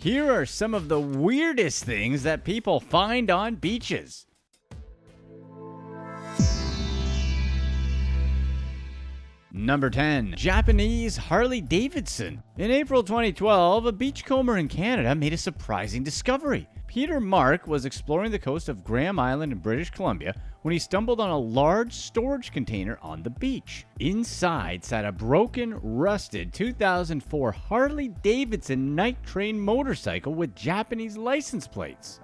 Here are some of the weirdest things that people find on beaches. Number 10. Japanese Harley Davidson. In April 2012, a beachcomber in Canada made a surprising discovery. Peter Mark was exploring the coast of Graham Island in British Columbia when he stumbled on a large storage container on the beach. Inside sat a broken, rusted 2004 Harley Davidson night train motorcycle with Japanese license plates.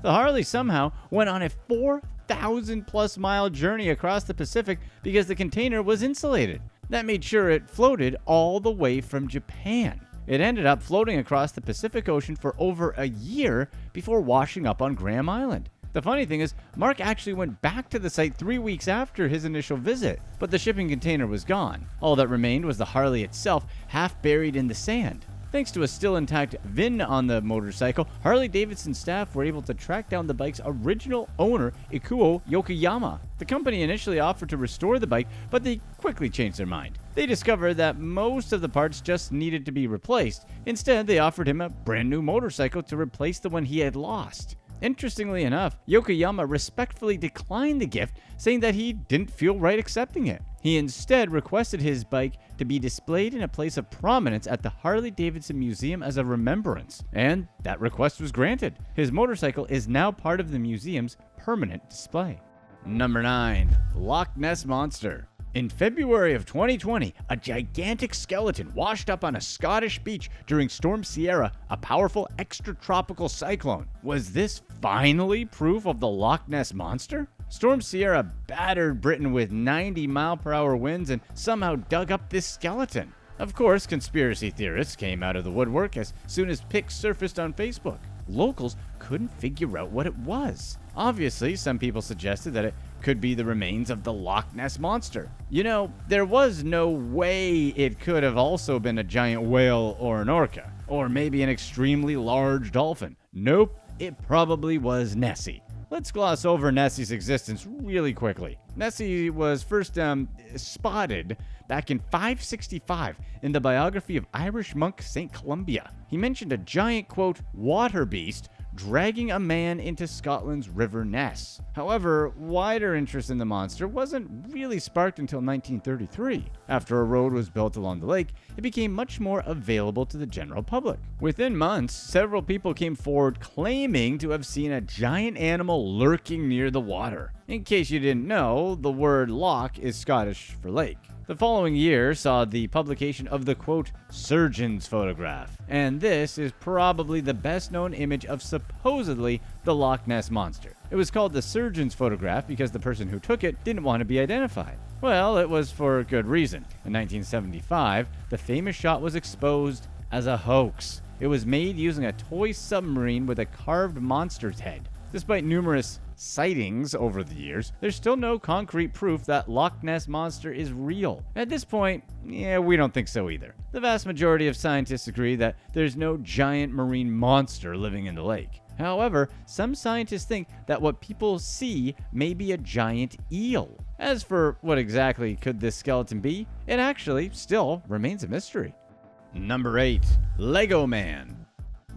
The Harley somehow went on a 4,000+ mile journey across the Pacific because the container was insulated. That made sure it floated all the way from Japan. It ended up floating across the Pacific Ocean for over a year before washing up on Graham Island. The funny thing is, Mark actually went back to the site 3 weeks after his initial visit, but the shipping container was gone. All that remained was the Harley itself, half buried in the sand. Thanks to a still intact VIN on the motorcycle, Harley-Davidson staff were able to track down the bike's original owner, Ego Yuigahama. The company initially offered to restore the bike, but they quickly changed their mind. They discovered that most of the parts just needed to be replaced. Instead, they offered him a brand new motorcycle to replace the one he had lost. Interestingly enough, Yuigahama respectfully declined the gift, saying that he didn't feel right accepting it. He instead requested his bike to be displayed in a place of prominence at the Harley-Davidson Museum as a remembrance, and that request was granted. His motorcycle is now part of the museum's permanent display. Number 9. Loch Ness Monster. In February of 2020, a gigantic skeleton washed up on a Scottish beach during Storm Ciara, a powerful extratropical cyclone. Was this finally proof of the Loch Ness Monster? Storm Ciara battered Britain with 90-mile-per-hour winds and somehow dug up this skeleton. Of course, conspiracy theorists came out of the woodwork as soon as pics surfaced on Facebook. Locals couldn't figure out what it was. Obviously, some people suggested that it could be the remains of the Loch Ness Monster. You know, there was no way it could have also been a giant whale or an orca, or maybe an extremely large dolphin. Nope, it probably was Nessie. Let's gloss over Nessie's existence really quickly. Nessie was first spotted back in 565 in the biography of Irish monk St. Columba. He mentioned a giant, quote, water beast dragging a man into Scotland's River Ness. However, wider interest in the monster wasn't really sparked until 1933. After a road was built along the lake, it became much more available to the general public. Within months, several people came forward claiming to have seen a giant animal lurking near the water. In case you didn't know, the word loch is Scottish for lake. The following year saw the publication of the, quote, surgeon's photograph, and this is probably the best known image of supposedly the Loch Ness Monster. It was called the surgeon's photograph because the person who took it didn't want to be identified. Well, it was for good reason. In 1975, the famous shot was exposed as a hoax. It was made using a toy submarine with a carved monster's head. Despite numerous sightings over the years, there's still no concrete proof that Loch Ness Monster is real. At this point, we don't think so either. The vast majority of scientists agree that there's no giant marine monster living in the lake. However, some scientists think that what people see may be a giant eel. As for what exactly could this skeleton be, it actually still remains a mystery. Number 8. Lego Man.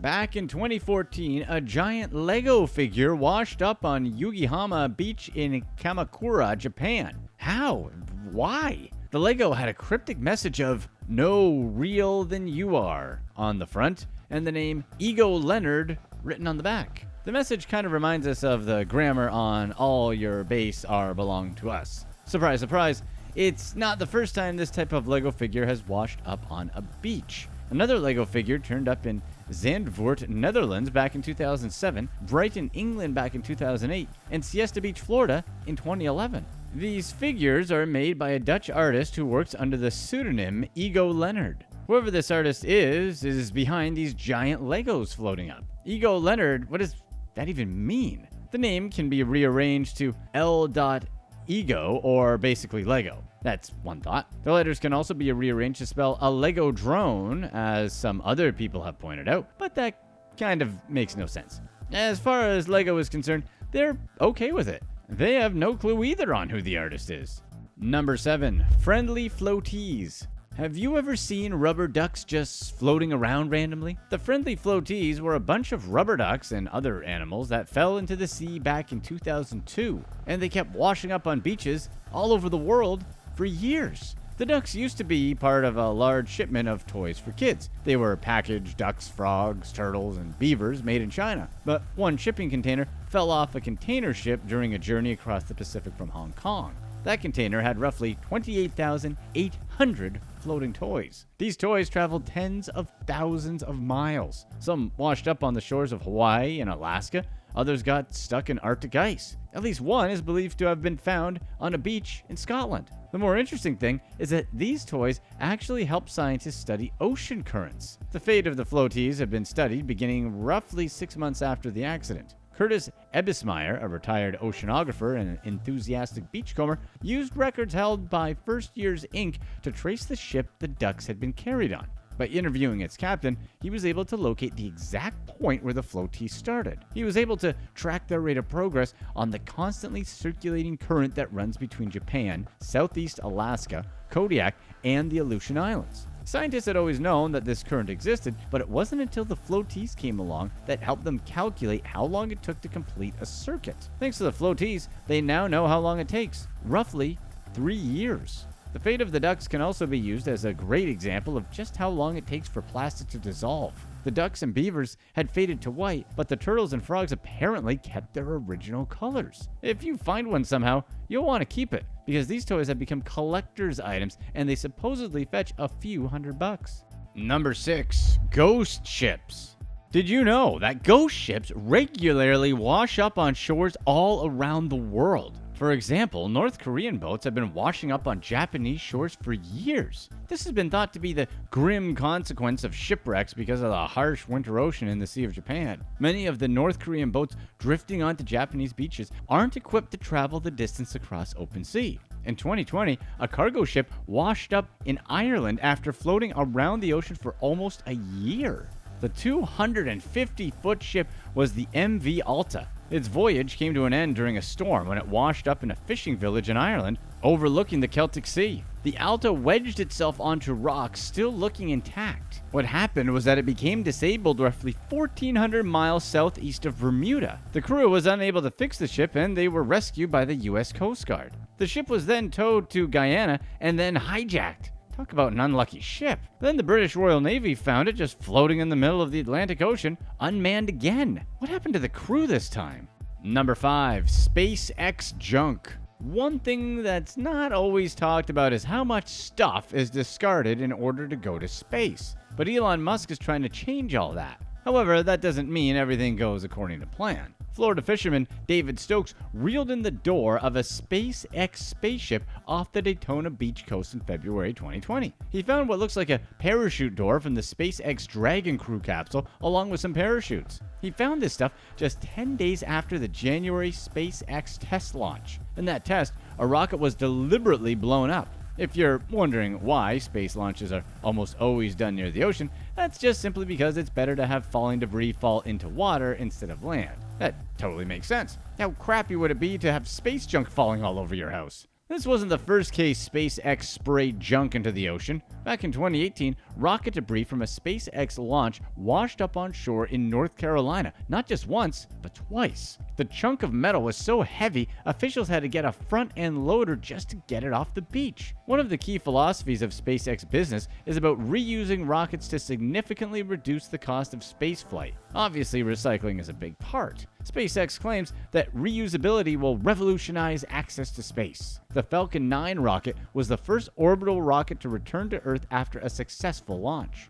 Back in 2014, a giant Lego figure washed up on Yuigahama Beach in Kamakura, Japan. How? Why? The Lego had a cryptic message of "No real than you are" on the front, and the name Ego Leonard written on the back. The message kind of reminds us of the grammar on "all your base are belong to us." Surprise, surprise, it's not the first time this type of Lego figure has washed up on a beach. Another Lego figure turned up in Zandvoort, Netherlands back in 2007, Brighton, England back in 2008, and Siesta Beach, Florida in 2011. These figures are made by a Dutch artist who works under the pseudonym Ego Leonard. Whoever this artist is behind these giant Legos floating up. Ego Leonard, what does that even mean? The name can be rearranged to L.Ego, or basically Lego. That's one thought. The letters can also be rearranged to spell a Lego drone, as some other people have pointed out, but that kind of makes no sense. As far as Lego is concerned, they're okay with it. They have no clue either on who the artist is. Number 7. Friendly Floatees. Have you ever seen rubber ducks just floating around randomly? The friendly floatees were a bunch of rubber ducks and other animals that fell into the sea back in 2002, and they kept washing up on beaches all over the world for years. The ducks used to be part of a large shipment of toys for kids. They were packaged ducks, frogs, turtles, and beavers made in China. But one shipping container fell off a container ship during a journey across the Pacific from Hong Kong. That container had roughly 28,800 floating toys. These toys traveled tens of thousands of miles. Some washed up on the shores of Hawaii and Alaska. Others got stuck in Arctic ice. At least one is believed to have been found on a beach in Scotland. The more interesting thing is that these toys actually help scientists study ocean currents. The fate of the floatees have been studied beginning roughly 6 months after the accident. Curtis Ebismeyer, a retired oceanographer and an enthusiastic beachcomber, used records held by First Years Inc. to trace the ship the ducks had been carried on. By interviewing its captain, he was able to locate the exact point where the floatees started. He was able to track their rate of progress on the constantly circulating current that runs between Japan, Southeast Alaska, Kodiak, and the Aleutian Islands. Scientists had always known that this current existed, but it wasn't until the floatees came along that helped them calculate how long it took to complete a circuit. Thanks to the floatees, they now know how long it takes, roughly 3 years. The fate of the ducks can also be used as a great example of just how long it takes for plastic to dissolve. The ducks and beavers had faded to white, but the turtles and frogs apparently kept their original colors. If you find one somehow, you'll want to keep it, because these toys have become collector's items and they supposedly fetch a few $100. Number 6. Ghost ships. Did you know that ghost ships regularly wash up on shores all around the world? For example, North Korean boats have been washing up on Japanese shores for years. This has been thought to be the grim consequence of shipwrecks because of the harsh winter ocean in the Sea of Japan. Many of the North Korean boats drifting onto Japanese beaches aren't equipped to travel the distance across open sea. In 2020, a cargo ship washed up in Ireland after floating around the ocean for almost a year. The 250-foot ship was the MV Alta. Its voyage came to an end during a storm when it washed up in a fishing village in Ireland, overlooking the Celtic Sea. The Alta wedged itself onto rocks, still looking intact. What happened was that it became disabled roughly 1,400 miles southeast of Bermuda. The crew was unable to fix the ship and they were rescued by the U.S. Coast Guard. The ship was then towed to Guyana and then hijacked. Talk about an unlucky ship. Then the British Royal Navy found it just floating in the middle of the Atlantic Ocean, unmanned again. What happened to the crew this time? Number 5. SpaceX junk. One thing that's not always talked about is how much stuff is discarded in order to go to space. But Elon Musk is trying to change all that. However, that doesn't mean everything goes according to plan. Florida fisherman David Stokes reeled in the door of a SpaceX spaceship off the Daytona Beach coast in February 2020. He found what looks like a parachute door from the SpaceX Dragon Crew capsule along with some parachutes. He found this stuff just 10 days after the January SpaceX test launch. In that test, a rocket was deliberately blown up. If you're wondering why space launches are almost always done near the ocean, that's just simply because it's better to have falling debris fall into water instead of land. That totally makes sense. How crappy would it be to have space junk falling all over your house? This wasn't the first case SpaceX sprayed junk into the ocean. Back in 2018, rocket debris from a SpaceX launch washed up on shore in North Carolina, not just once, but twice. The chunk of metal was so heavy, officials had to get a front-end loader just to get it off the beach. One of the key philosophies of SpaceX business is about reusing rockets to significantly reduce the cost of spaceflight. Obviously, recycling is a big part. SpaceX claims that reusability will revolutionize access to space. The Falcon 9 rocket was the first orbital rocket to return to Earth after a successful launch.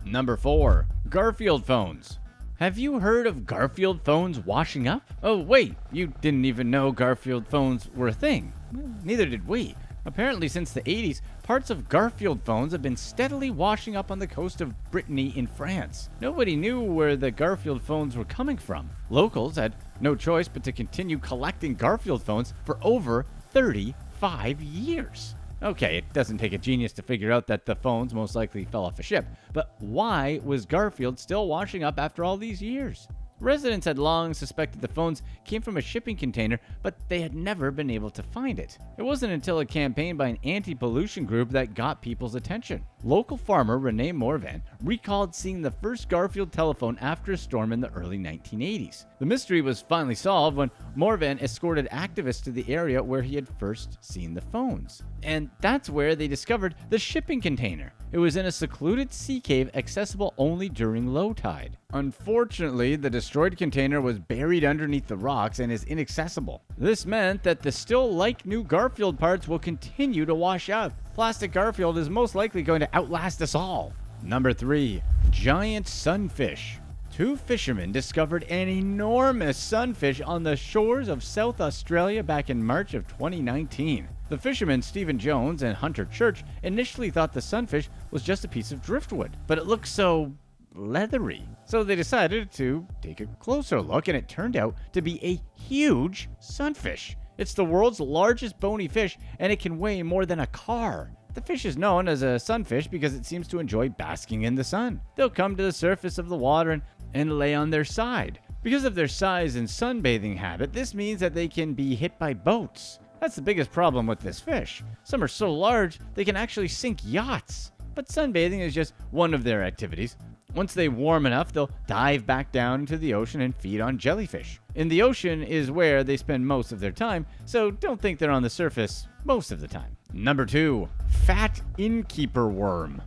Number 4. Garfield phones. Have you heard of Garfield phones washing up? Oh wait, you didn't even know Garfield phones were a thing. Well, neither did we. Apparently since the 80s, parts of Garfield phones have been steadily washing up on the coast of Brittany in France. Nobody knew where the Garfield phones were coming from. Locals had no choice but to continue collecting Garfield phones for over 35 years. Okay, it doesn't take a genius to figure out that the phones most likely fell off a ship, but why was Garfield still washing up after all these years? Residents had long suspected the phones came from a shipping container, but they had never been able to find it. It wasn't until a campaign by an anti-pollution group that got people's attention. Local farmer Renee Morvan recalled seeing the first Garfield telephone after a storm in the early 1980s. The mystery was finally solved when Morvan escorted activists to the area where he had first seen the phones. And that's where they discovered the shipping container. It was in a secluded sea cave accessible only during low tide. Unfortunately, the destroyed container was buried underneath the rocks and is inaccessible. This meant that the still like-new Garfield parts will continue to wash up. Plastic Garfield is most likely going to outlast us all. Number 3. Giant sunfish. 2 fishermen discovered an enormous sunfish on the shores of South Australia back in March of 2019. The fishermen Stephen Jones and Hunter Church initially thought the sunfish was just a piece of driftwood, but it looked so leathery. So they decided to take a closer look, and it turned out to be a huge sunfish. It's the world's largest bony fish, and it can weigh more than a car. The fish is known as a sunfish because it seems to enjoy basking in the sun. They'll come to the surface of the water and lay on their side. Because of their size and sunbathing habit, this means that they can be hit by boats. That's the biggest problem with this fish. Some are so large, they can actually sink yachts. But sunbathing is just one of their activities. Once they warm enough, they'll dive back down into the ocean and feed on jellyfish. In the ocean is where they spend most of their time, so don't think they're on the surface most of the time. Number 2. Fat innkeeper worm.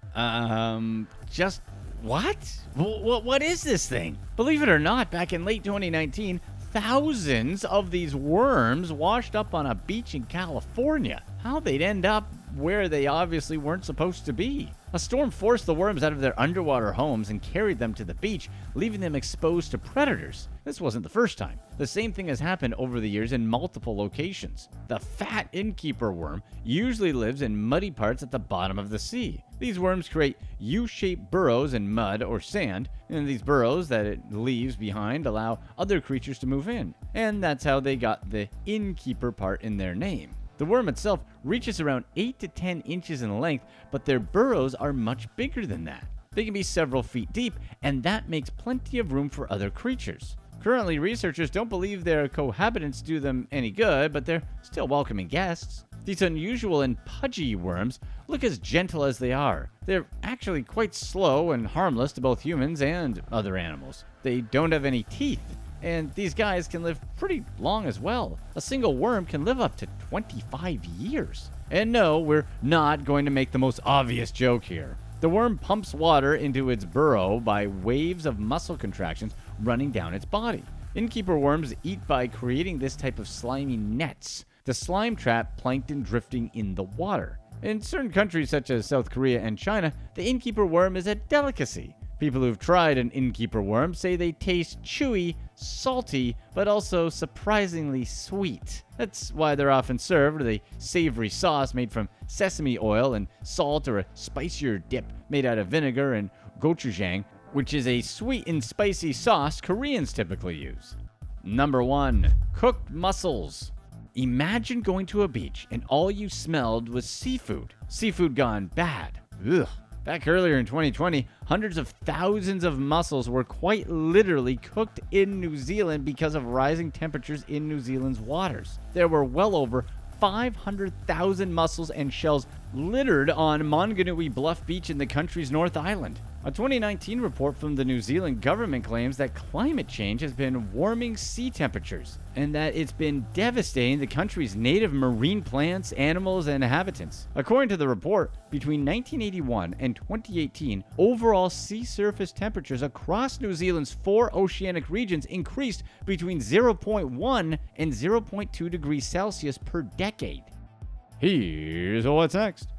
Just what? What is this thing? Believe it or not, back in late 2019, thousands of these worms washed up on a beach in California. How they'd end up where they obviously weren't supposed to be. A storm forced the worms out of their underwater homes and carried them to the beach, leaving them exposed to predators. This wasn't the first time. The same thing has happened over the years in multiple locations. The fat innkeeper worm usually lives in muddy parts at the bottom of the sea. These worms create U-shaped burrows in mud or sand, and these burrows that it leaves behind allow other creatures to move in. And that's how they got the innkeeper part in their name. The worm itself reaches around 8 to 10 inches in length, but their burrows are much bigger than that. They can be several feet deep, and that makes plenty of room for other creatures. Currently, researchers don't believe their cohabitants do them any good, but they're still welcoming guests. These unusual and pudgy worms look as gentle as they are. They're actually quite slow and harmless to both humans and other animals. They don't have any teeth. And these guys can live pretty long as well. A single worm can live up to 25 years. And no, we're not going to make the most obvious joke here. The worm pumps water into its burrow by waves of muscle contractions running down its body. Innkeeper worms eat by creating this type of slimy nets. The slime trap plankton drifting in the water. In certain countries such as South Korea and China, the innkeeper worm is a delicacy. People who've tried an innkeeper worm say they taste chewy, salty, but also surprisingly sweet. That's why they're often served with a savory sauce made from sesame oil and salt, or a spicier dip made out of vinegar and gochujang, which is a sweet and spicy sauce Koreans typically use. Number 1. Cooked mussels. Imagine going to a beach and all you smelled was seafood. Seafood gone bad. Ugh. Back earlier in 2020, hundreds of thousands of mussels were quite literally cooked in New Zealand because of rising temperatures in New Zealand's waters. There were well over 500,000 mussels and shells littered on Maunganui Bluff Beach in the country's North Island. A 2019 report from the New Zealand government claims that climate change has been warming sea temperatures and that it's been devastating the country's native marine plants, animals, and inhabitants. According to the report, between 1981 and 2018, overall sea surface temperatures across New Zealand's 4 oceanic regions increased between 0.1 and 0.2 degrees Celsius per decade. Here's what's next.